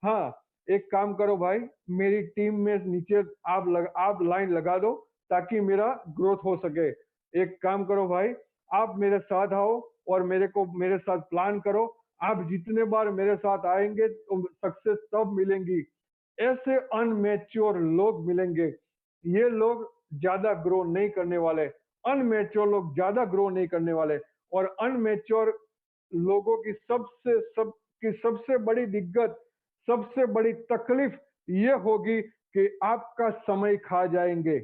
हाँ, एक काम करो भाई, मेरी टीम में नीचे आप लाइन लगा दो ताकि मेरा ग्रोथ हो सके। एक काम करो भाई, आप मेरे साथ आओ और मेरे साथ प्लान करो। आप जितने बार मेरे साथ आएंगे तो सक्सेस तब मिलेंगी। ऐसे अनमेच्योर लोग मिलेंगे। ये लोग ज्यादा ग्रो नहीं करने वाले, अनमेच्योर लोग ज्यादा ग्रो नहीं करने वाले। और अनमेच्योर लोगों की सबसे बड़ी दिक्कत, सबसे बड़ी तकलीफ ये होगी कि आपका समय खा जाएंगे।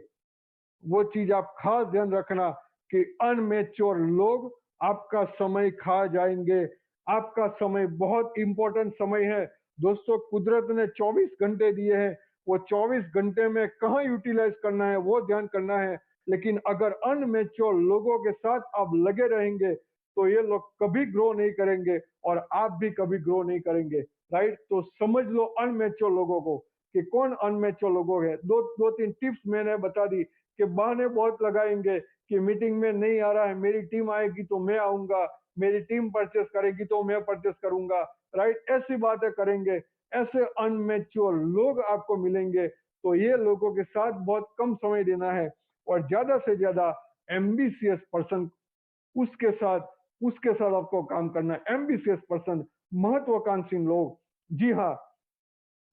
वो चीज आप खास ध्यान रखना कि अनमेच्योर लोग आपका समय खा जाएंगे। आपका समय बहुत इंपॉर्टेंट समय है दोस्तों। कुदरत ने 24 घंटे दिए हैं, वो 24 घंटे में कहाँ यूटिलाइज करना है वो ध्यान करना है। लेकिन अगर अनमेच्योर लोगों के साथ आप लगे रहेंगे तो ये लोग कभी ग्रो नहीं करेंगे और आप भी कभी ग्रो नहीं करेंगे, राइट? तो समझ लो अनमेच्योर लोगों को कि कौन अनमेच्योर लोगों है। दो तीन टिप्स मैंने बता दी कि बहाने बहुत लगाएंगे कि मीटिंग में नहीं आ रहा है, मेरी टीम आएगी तो मैं आऊंगा, मेरी टीम परचेस करेगी तो मैं परचेस करूंगा, राइट? ऐसी बातें करेंगे। ऐसे अनमेच्योर लोग आपको मिलेंगे, तो ये लोगों के साथ बहुत कम समय देना है और ज्यादा से ज्यादा एम्बिशियस पर्सन उसके साथ आपको काम करना है। एम्बिशियस पर्सन, महत्वाकांक्षी लोग। जी हाँ,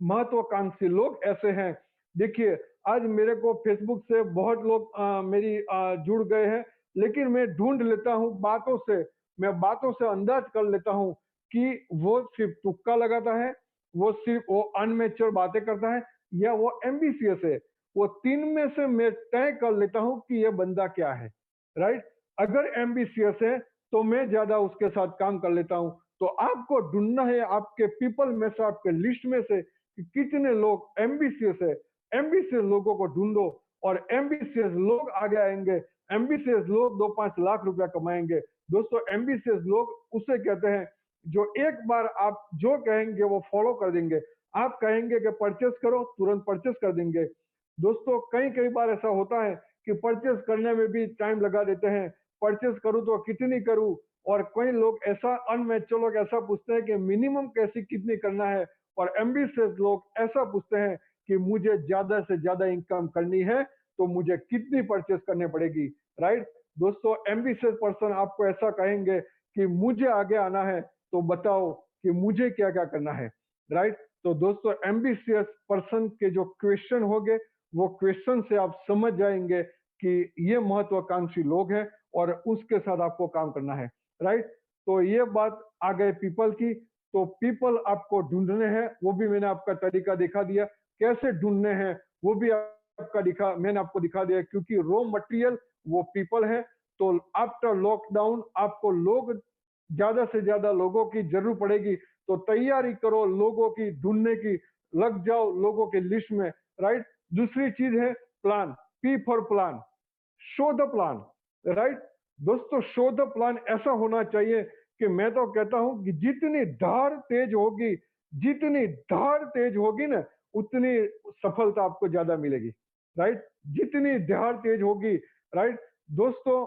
महत्वाकांक्षी लोग ऐसे हैं। देखिए, आज मेरे को फेसबुक से बहुत लोग जुड़ गए हैं, लेकिन मैं ढूंढ लेता हूँ बातों से, मैं बातों से अंदाज कर लेता हूँ कि वो सिर्फ तुक्का लगाता है, वो अनमेच्योर बातें करता है, या वो एम्बिशियस है। वो तीन में से मैं तय कर लेता हूँ कि ये बंदा क्या है, राइट? अगर एम्बिशियस है तो मैं ज्यादा उसके साथ काम कर लेता हूँ। तो आपको ढूंढना है आपके पीपल में से, आपके लिस्ट में से कि कितने लोग एम्बिशियस है। एम्बिशियस लोगों को ढूंढो और एम्बिशियस लोग आगे आएंगे। एम्बिशियस लोग 2-5 लाख रुपया कमाएंगे। दोस्तों, एम्बिशियस लोग उसे कहते हैं जो एक बार आप जो कहेंगे वो फॉलो कर देंगे। आप कहेंगे कि परचेस करो, तुरंत परचेस कर देंगे। दोस्तों, कई कई बार ऐसा होता है कि परचेस करने में भी टाइम लगा देते हैं, परचेस करूं तो कितनी करूं। और कई लोग ऐसा अनमेच्योर लोग ऐसा पूछते हैं कि मिनिमम कैसी कितनी करना है, और एम्बिशियस लोग ऐसा पूछते हैं कि मुझे ज्यादा से ज्यादा इनकम करनी है तो मुझे कितनी परचेस करनी पड़ेगी, राइट? दोस्तों, एम्बिशियस पर्सन आपको ऐसा कहेंगे कि मुझे आगे आना है तो बताओ कि मुझे क्या क्या करना है, राइट? तो दोस्तों, एम्बिशियस पर्सन के जो क्वेश्चन होंगे वो क्वेश्चन से आप समझ जाएंगे कि ये महत्वाकांक्षी लोग हैं और उसके साथ आपको काम करना है, राइट? तो ये बात आ गए पीपल की। तो पीपल आपको ढूंढने हैं, वो भी मैंने आपका तरीका दिखा दिया। कैसे ढूंढने हैं वो भी मैंने आपको दिखा दिया, क्योंकि रॉ मटेरियल वो पीपल है। तो आफ्टर लॉकडाउन आपको लोग, ज्यादा से ज्यादा लोगों की जरूरत पड़ेगी, तो तैयारी करो लोगों की ढूंढने की, लग जाओ लोगों के लिस्ट में, राइट? दूसरी चीज है plan, P for plan, show the plan, right? दोस्तों, शो द प्लान ऐसा होना चाहिए कि मैं तो कहता हूं कि जितनी धार तेज होगी ना, उतनी सफलता आपको ज्यादा मिलेगी, राइट? जितनी धार तेज होगी, राइट दोस्तों,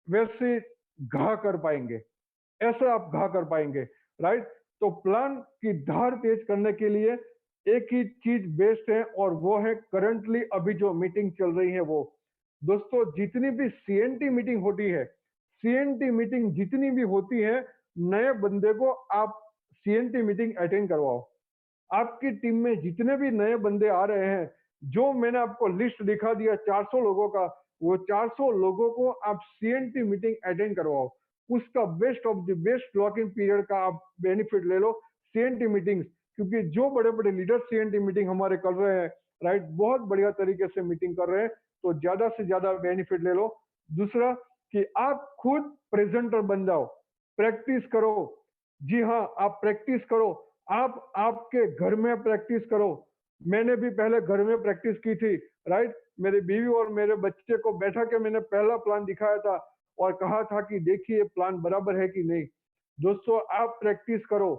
वैसे घा कर पाएंगे, ऐसा आप घा कर पाएंगे, राइट? तो प्लान की धार तेज करने के लिए एक ही चीज बेस्ट है और वो है करंटली अभी जो मीटिंग चल रही है वो। दोस्तों जितनी भी सीएनटी मीटिंग होती है, सीएनटी मीटिंग जितनी भी होती है, नए बंदे को आप सीएनटी मीटिंग अटेंड करवाओ। आपकी टीम में जितने भी नए बंदे आ रहे हैं, जो मैंने आपको लिस्ट दिखा दिया 400 लोगों का, वो 400 लोगों को आप सीएनटी मीटिंग अटेंड करवाओ। उसका best of the best lock in period का आप बेनिफिट ले लो सीएनटी मीटिंग्स, क्योंकि जो बड़े बड़े लीडर सीएनटी मीटिंग हमारे कर रहे हैं, राइट, बहुत बढ़िया तरीके से मीटिंग कर रहे हैं, तो ज्यादा से ज्यादा बेनिफिट ले लो। दूसरा कि आप खुद प्रेजेंटर बन जाओ, प्रैक्टिस करो। जी हाँ, आप प्रैक्टिस करो, आप आपके घर में प्रैक्टिस करो। मैंने भी पहले घर में प्रैक्टिस की थी, राइट। मेरी बीवी और मेरे बच्चे को बैठा के मैंने पहला प्लान दिखाया था और कहा था कि देखिए प्लान बराबर है कि नहीं। दोस्तों आप प्रैक्टिस करो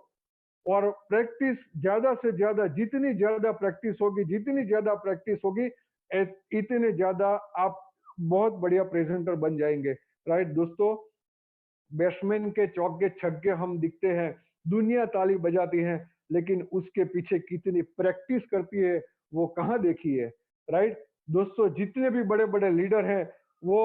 और प्रैक्टिस ज्यादा से ज्यादा, जितनी ज्यादा प्रैक्टिस होगी, जितनी ज्यादा प्रैक्टिस होगी, इतने ज्यादा आप बहुत बढ़िया प्रेजेंटर बन जाएंगे, राइट। दोस्तों बैट्समैन के चौके छक्के हम दिखते हैं, दुनिया ताली बजाती है, लेकिन उसके पीछे कितनी प्रैक्टिस करती है वो कहाँ देखी है, राइट। दोस्तों जितने भी बड़े बड़े लीडर हैं वो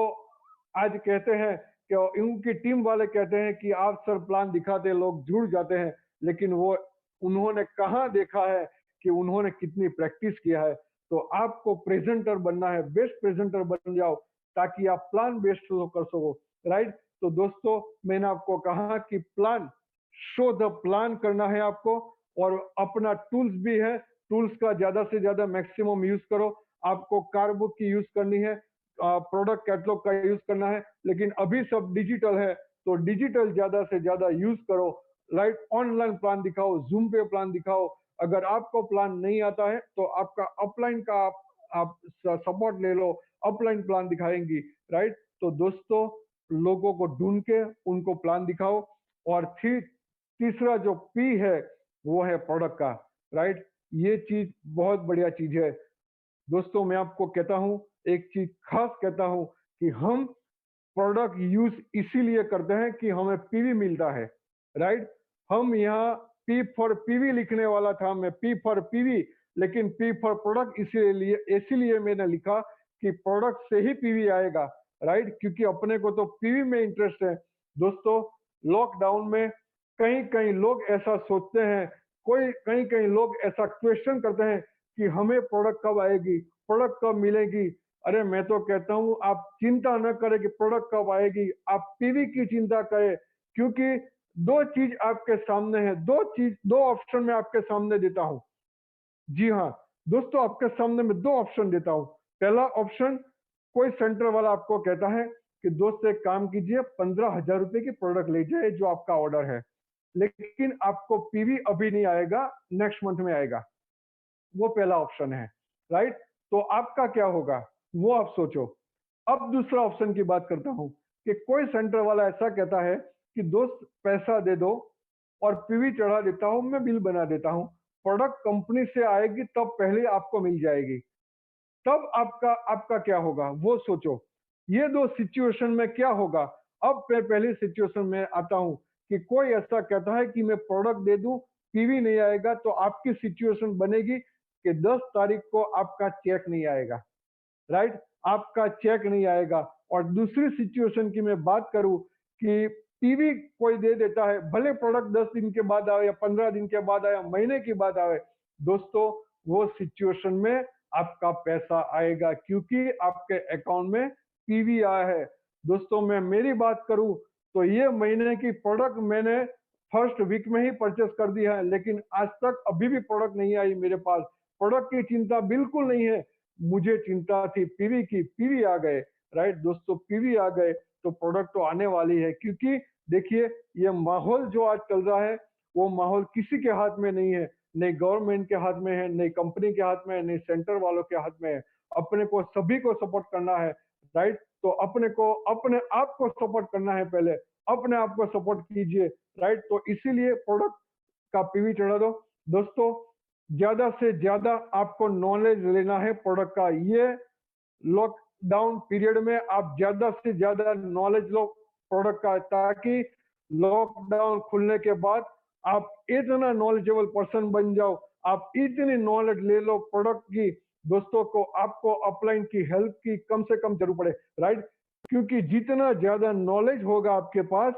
आज कहते हैं कि उनकी टीम वाले कहते हैं कि आप सर प्लान दिखाते लोग जुड़ जाते हैं, लेकिन वो उन्होंने कहाँ देखा है कि उन्होंने कितनी प्रैक्टिस किया है। तो आपको प्रेजेंटर बनना है, बेस्ट प्रेजेंटर बन जाओ ताकि आप प्लान बेस्ट कर सको, राइट। तो दोस्तों मैंने आपको कहा कि प्लान, शो द प्लान करना है आपको, और अपना टूल्स भी है, टूल्स का ज्यादा से ज्यादा मैक्सिमम यूज करो। आपको कार बुक की यूज करनी है, प्रोडक्ट कैटलॉग का यूज करना है, लेकिन अभी सब डिजिटल है तो डिजिटल ज्यादा से ज्यादा यूज करो, राइट। ऑनलाइन प्लान दिखाओ, जूम पे प्लान दिखाओ। अगर आपको प्लान नहीं आता है तो आपका अपलाइन का आप सपोर्ट ले लो, अपलाइन प्लान दिखाएंगी, राइट। तो दोस्तों लोगों को ढूंढ के उनको प्लान दिखाओ। और फिर तीसरा जो पी है वो है प्रोडक्ट का, राइट। ये चीज बहुत बढ़िया चीज है। दोस्तों मैं आपको कहता हूं, एक चीज खास कहता हूं कि हम प्रोडक्ट यूज इसीलिए करते हैं कि हमें पीवी मिलता है, राइट। हम यहाँ पी फॉर पीवी लिखने वाला था, मैं पी फॉर पीवी, लेकिन पी फॉर प्रोडक्ट इसीलिए मैंने लिखा कि प्रोडक्ट से ही पीवी आएगा, राइट, क्योंकि अपने को तो पीवी में इंटरेस्ट है। दोस्तों लॉकडाउन में कई कई लोग ऐसा सोचते हैं, कोई कई कई लोग ऐसा क्वेश्चन करते हैं कि हमें प्रोडक्ट कब आएगी, प्रोडक्ट कब मिलेगी। अरे मैं तो कहता हूं आप चिंता न करें कि प्रोडक्ट कब आएगी, आप पीवी की चिंता करें, क्योंकि दो चीज आपके सामने है, दो ऑप्शन मैं आपके सामने देता हूं। जी हाँ दोस्तों, आपके सामने मैं दो ऑप्शन देता हूं। पहला ऑप्शन, कोई सेंटर वाला आपको कहता है कि दोस्त एक काम कीजिए, 15,000 रुपए की प्रोडक्ट ले जाए जो आपका ऑर्डर है, लेकिन आपको पीवी अभी नहीं आएगा, नेक्स्ट मंथ में आएगा। वो पहला ऑप्शन है, राइट। तो आपका क्या होगा वो आप सोचो। अब दूसरा ऑप्शन की बात करता हूं कि कोई सेंटर वाला ऐसा कहता है कि दोस्त पैसा दे दो और पीवी चढ़ा देता हूं, मैं बिल बना देता हूं, प्रोडक्ट कंपनी से आएगी तब पहले आपको मिल जाएगी। तब आपका आपका क्या होगा वो सोचो। ये दो सिचुएशन में क्या होगा। अब मैं पहली सिचुएशन में आता हूं कि कोई ऐसा कहता है कि मैं प्रोडक्ट दे दूं, पीवी नहीं आएगा, तो आपकी सिचुएशन बनेगी कि 10 तारीख को आपका चेक नहीं आएगा, राइट, आपका चेक नहीं आएगा। और दूसरी सिचुएशन की मैं बात करूं कि पीवी कोई दे देता है, भले प्रोडक्ट 10 दिन के बाद आए या 15 दिन के बाद आए या महीने के बाद आए, दोस्तों वो सिचुएशन में आपका पैसा आएगा क्योंकि आपके अकाउंट में पीवी आया है। दोस्तों मैं मेरी बात करूं तो ये महीने की प्रोडक्ट मैंने फर्स्ट वीक में ही परचेस कर दिया है, लेकिन आज तक अभी भी प्रोडक्ट नहीं आई मेरे पास। प्रोडक्ट की चिंता बिल्कुल नहीं है, मुझे चिंता थी पीवी की, पीवी आ गए, राइट। दोस्तों पीवी आ गए तो प्रोडक्ट तो आने वाली है, क्योंकि देखिए ये माहौल जो आज चल रहा है वो माहौल किसी के हाथ में नहीं है, नहीं गवर्नमेंट के हाथ में है, नहीं कंपनी के हाथ में है, नहीं सेंटर वालों के हाथ में है। अपने को सभी को सपोर्ट करना है, राइट। तो अपने को अपने आप को सपोर्ट करना है, पहले अपने आप को सपोर्ट कीजिए, राइट। तो इसीलिए प्रोडक्ट का पीवी चढ़ा दो। दोस्तों ज्यादा से ज्यादा आपको नॉलेज लेना है प्रोडक्ट का। ये लॉकडाउन पीरियड में आप ज्यादा से ज्यादा नॉलेज लो प्रोडक्ट का, ताकि लॉकडाउन खुलने के बाद आप इतना नॉलेजेबल पर्सन बन जाओ, आप इतनी नॉलेज ले लो प्रोडक्ट की, दोस्तों को आपको अपलाइन की हेल्प की कम से कम जरूर पड़े, राइट? क्योंकि जितना ज्यादा नॉलेज होगा आपके पास,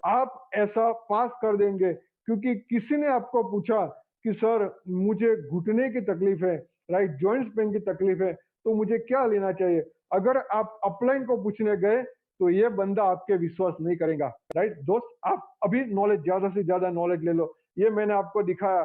आप ऐसा पास कर देंगे। क्योंकि किसी ने आपको पूछा कि सर मुझे घुटने की तकलीफ है, राइट, जॉइंट्स पेन की तकलीफ है, तो मुझे क्या लेना चाहिए? अगर आप अपलाइन को पूछने गए तो ये बंदा आपके विश्वास नहीं करेगा, राइट दोस्त? आप अभी नॉलेज, ज्यादा से ज्यादा नॉलेज ले लो। ये मैंने आपको दिखाया